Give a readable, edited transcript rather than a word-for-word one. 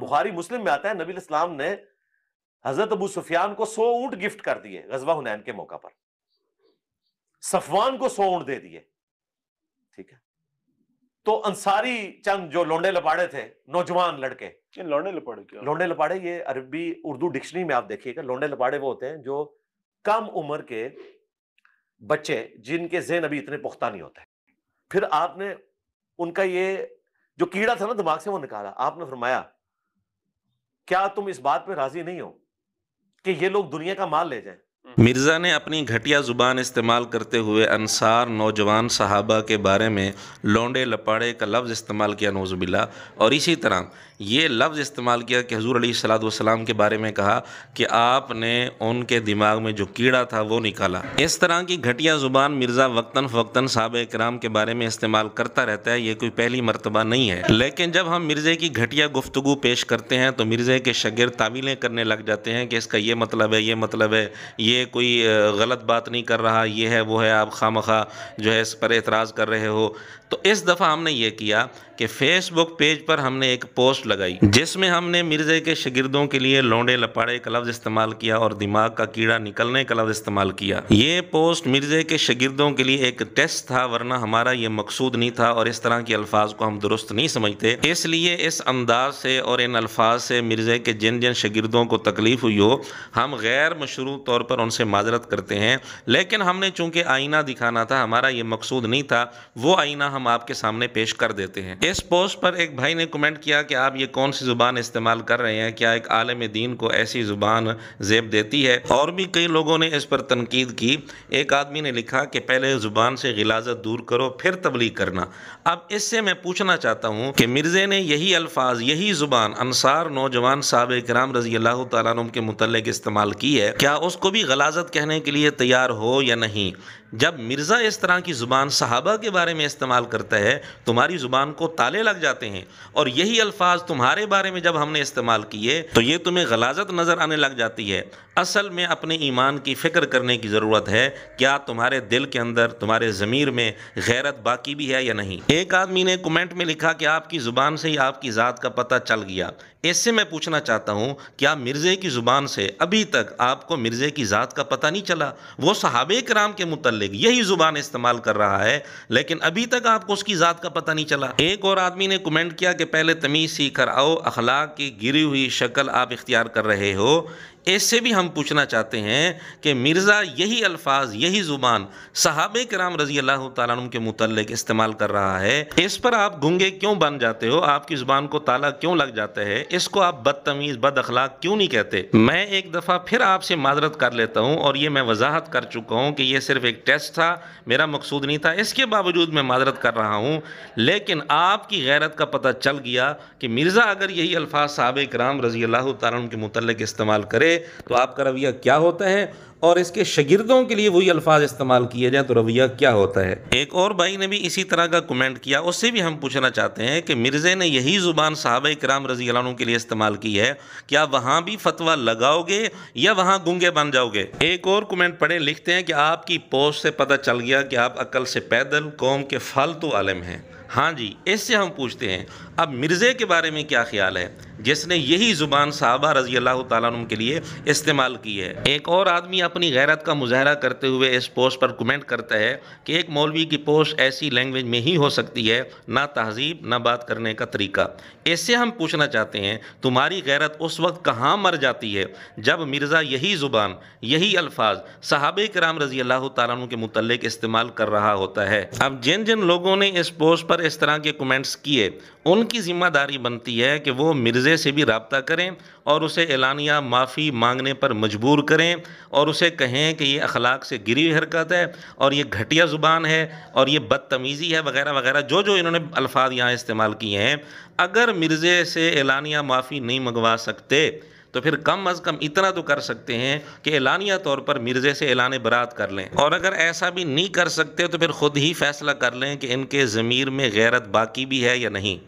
बुखारी मुस्लिम में आता है, नबी इस्लाम ने हजरत अबू सुफियान को 100 ऊंट गिफ्ट कर दिए गजवा हुनैन के मौका पर, सफवान को 100 ऊंट दे दिए। ठीक है, तो अंसारी चंद जो लोंडे लपाड़े थे, नौजवान लड़के, लोंडे लपाड़े क्या? लोंडे लपाड़े ये अरबी उर्दू डिक्शनरी में आप देखिएगा, लोंडे लपाड़े वो होते हैं जो कम उम्र के बच्चे जिनके ज़हन अभी इतने पुख्ता नहीं होते। फिर आपने उनका ये जो कीड़ा था ना दिमाग से वो निकाला। आपने फरमाया क्या तुम इस बात पे राजी नहीं हो कि ये लोग दुनिया का माल ले जाएं? मिर्ज़ा ने अपनी घटिया ज़ुबान इस्तेमाल करते हुए अंसार नौजवान सहाबा के बारे में लौंडे लपाड़े का लफ्ज़ इस्तेमाल किया, नौज़ुबिल्लाह। और इसी तरह ये लफ्ज़ इस्तेमाल किया कि हुज़ूर अलैहिस्सलातु वस्सलाम के बारे में कहा कि आपने उनके दिमाग में जो कीड़ा था वो निकाला। इस तरह की घटिया ज़ुबान मिर्ज़ा वक्तन फ़वक्तन सहाबा किराम के बारे में इस्तेमाल करता रहता है, ये कोई पहली मरतबा नहीं है। लेकिन जब हम मिर्ज़े की घटिया गुफ्तगू पेश करते हैं तो मिर्ज़े के शागिर्द तावीलें करने लग जाते हैं कि इसका ये मतलब है, ये मतलब है, ये कोई गलत बात नहीं कर रहा, ये है वो है, आप खामखा जो है इस पर एतराज़ कर रहे हो। तो इस दफ़ा हमने ये किया कि फ़ेसबुक पेज पर हमने एक पोस्ट लगाई जिसमें हमने मिर्ज़े के शागिर्दों के लिए लौंडे लपाड़े का लफ्ज़ इस्तेमाल किया और दिमाग का कीड़ा निकलने का लफ्ज़ इस्तेमाल किया। ये पोस्ट मिर्ज़े के शागिर्दों के लिए एक टेस्ट था, वरना हमारा ये मकसूद नहीं था और इस तरह के अल्फाज को हम दुरुस्त नहीं समझते। इसलिए इस अंदाज से और इन अल्फाज से मिर्ज़े के जिन जिन शागिर्दों को तकलीफ़ हुई हो, हम गैर मशरू तौर पर उनसे माजरत करते हैं। लेकिन हमने चूँकि आईना दिखाना था, हमारा ये मकसूद नहीं था, वो आईना हम आपके सामने पेश कर देते हैं। इस पोस्ट पर एक भाई ने कमेंट किया कि आप ये कौन सी ज़ुबान इस्तेमाल कर रहे हैं, क्या एक आलिम दीन को ऐसी ज़ुबान ज़ेब देती है? और भी कई लोगों ने इस पर तनकीद की। एक आदमी ने लिखा कि पहले ज़ुबान से गिलाज़त दूर करो फिर तबलीग करना। अब इससे मैं पूछना चाहता हूँ कि मिर्ज़े ने यही अल्फाज, यही ज़ुबान अंसार नौजवान साहब किराम रज़ी अल्लाह तआला अन्हुम के मुतल्लिक़ इस्तेमाल की है, क्या उसको भी गलाज़त कहने के लिए तैयार हो या नहीं? जब मिर्ज़ा इस तरह की ज़ुबान सहाबा के बारे में इस्तेमाल करता है, तुम्हारी ज़ुबान को ताले लग जाते हैं, और यही अल्फाज तुम्हारे बारे में जब हमने इस्तेमाल किए तो ये तुम्हें गलाज़त नज़र आने लग जाती है। असल में अपने ईमान की फ़िक्र करने की ज़रूरत है। क्या तुम्हारे दिल के अंदर, तुम्हारे ज़मीर में गैरत बाकी भी है या नहीं? एक आदमी ने कमेंट में लिखा कि आपकी ज़ुबान से ही आपकी ज़ात का पता चल गया। इससे मैं पूछना चाहता हूँ, क्या मिर्ज़े की ज़ुबान से अभी तक आपको मिर्ज़े की ज़ात का पता नहीं चला? वो सहाबे किराम के मुतल्लिक़ यही ज़ुबान इस्तेमाल कर रहा है, लेकिन अभी तक आपको उसकी ज़ात का पता नहीं चला। एक और आदमी ने कमेंट किया कि पहले तमीज़ सीख कर आओ, अखलाक की गिरी हुई शक्ल आप इख्तियार कर रहे हो। इससे भी हम पूछना चाहते हैं कि मिर्ज़ा यही अल्फाज, यही ज़ुबान सहाबे किराम रज़ी अल्लाह तआला अन्हुम के मुतल्लिक़ इस्तेमाल कर रहा है। इस पर आप गूंगे क्यों बन जाते हो? आपकी ज़ुबान को ताला क्यों लग जाता है? इसको आप बदतमीज़, बद अखलाक क्यों नहीं कहते? मैं एक दफ़ा फिर आपसे माजरत कर लेता हूँ, और ये मैं वजाहत कर चुका हूँ कि ये सिर्फ एक टेस्ट था, मेरा मकसूद नहीं था। इसके बावजूद मैं माजरत कर रहा हूँ। लेकिन आपकी गैरत का पता चल गया कि मिर्ज़ा अगर यही अल्फाज सहाबे किराम रज़ी अल्लाह तआला अन्हुम के मुतल्लिक़ इस्तेमाल करे तो आपका रवैया क्या होता है, और इसके शागिर्दों के लिए वही अल्फाज इस्तेमाल किए जाए तो रवैया क्या होता है? एक और भाई ने भी इसी तरह का कमेंट किया, उससे भी हम पूछना चाहते हैं कि मिर्ज़े ने यही ज़ुबान सहाबा किराम रज़ी अल्लाह अन्हुम के लिए इस्तेमाल की है, क्या वहाँ भी फतवा लगाओगे या वहाँ गूंगे बन जाओगे? एक और कमेंट पढ़े, लिखते हैं कि आपकी पोस्ट से पता चल गया कि आप अक्ल से पैदल कौम के फालतू आलिम हैं। हाँ जी, इससे हम पूछते हैं अब मिर्ज़े के बारे में क्या ख्याल है, जिसने यही ज़ुबान सहाबा रज़ी अल्लाह तआला अन्हुम के लिए इस्तेमाल की है। एक और आदमी अपनी गैरत का मुज़ाहरा करते हुए इस पोस्ट पर कमेंट करता है कि एक मौलवी की पोस्ट ऐसी लैंग्वेज में ही हो सकती है, ना तहज़ीब, ना बात करने का तरीका। इससे हम पूछना चाहते हैं, तुम्हारी गैरत उस वक्त कहाँ मर जाती है जब मिर्ज़ा यही ज़ुबान, यही अल्फाज सहाबे किराम रज़ी अल्लाह तआला अन्हुम के मुतल्लिक़ इस्तेमाल कर रहा होता है? अब जिन जिन लोगों ने इस पोस्ट पर इस तरह के कमेंट्स किए, उनकी ज़िम्मेदारी बनती है कि वो मिर्ज़े से भी रब्ता करें और उसे एलानिया माफ़ी मांगने पर मजबूर करें, और उसे कहें कि ये अखलाक से गिरी हुई हरकत है और ये घटिया ज़ुबान है और ये बदतमीज़ी है, वगैरह वगैरह जो जो इन्होंने अल्फाज यहाँ इस्तेमाल किए हैं। अगर मिर्ज़े से एलानिया माफ़ी नहीं मंगवा सकते तो फिर कम अज़ कम इतना तो कर सकते हैं कि एलानिया तौर पर मिर्ज़े से ऐलान बरात कर लें, और अगर ऐसा भी नहीं कर सकते तो फिर ख़ुद ही फ़ैसला कर लें कि इनके ज़मीर में गैरत बाकी भी है या नहीं।